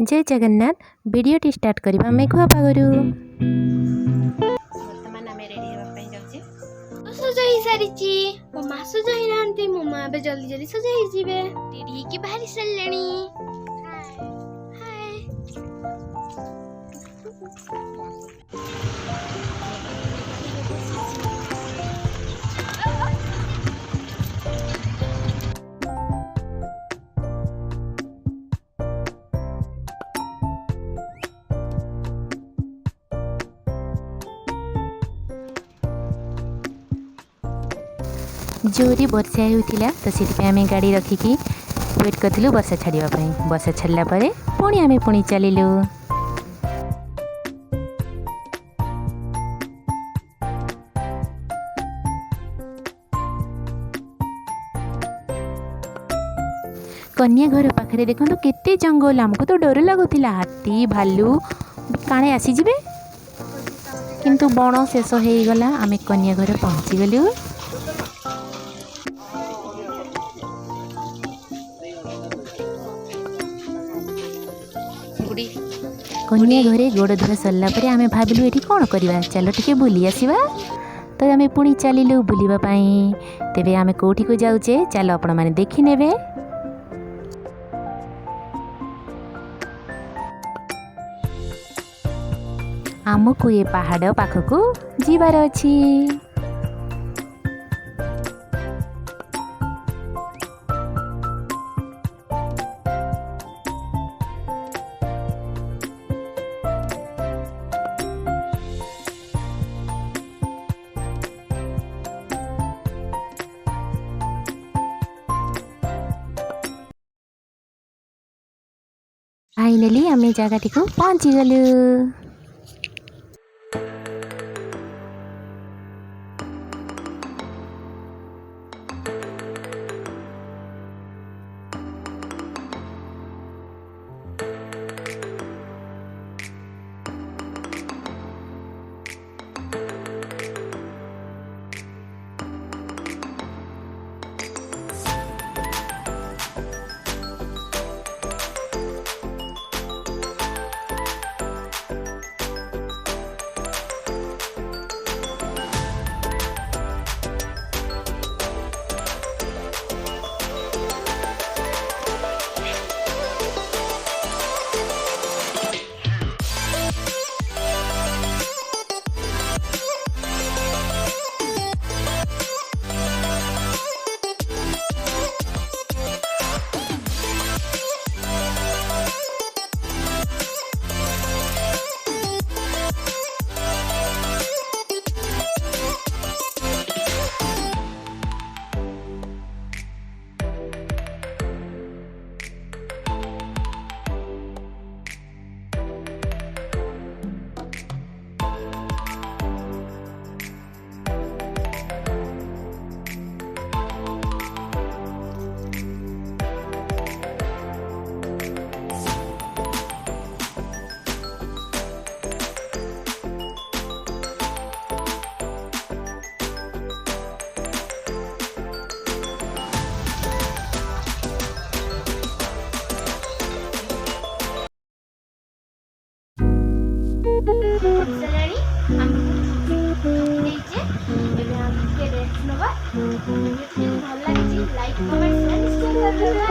जय Jagannath video start करबा मेघुआ पागरु वर्तमान आमे रेडी हेबा पई जाउची सजाई सारिची मो मा सजाई नांती मो मा बे जल्दी जल्दी सजाई जीवे रेडी की बाहरी सल्लेनी हाय जोरी वर्षा होता तो से आम गाड़ी रखिकी वेट करूँ वर्षा छाड़ापी वर्षा छाड़ा पुणी आम पुणी चलू कन्या घर पाखे देखो केते जंगल आमको तो डर लगुला हाथी भालू काणे आसीजे किंतु बण शेष हो गला आम कन्या घर पहुँची गलु कन्या घरे गोड़ धुआ सरला आम भाविलु ये कौन करवा चलो टिके बुली आसवा तो आम पुणी चलू बुलवाई तेरे आम कौटी को जाऊे चलो आपण मैंने देखी नेबे आमको ये पहाड़ पाखक जीवार अच्छी फाइनली आम जगह को पहुँची गलु लाइक कमेंट शेयर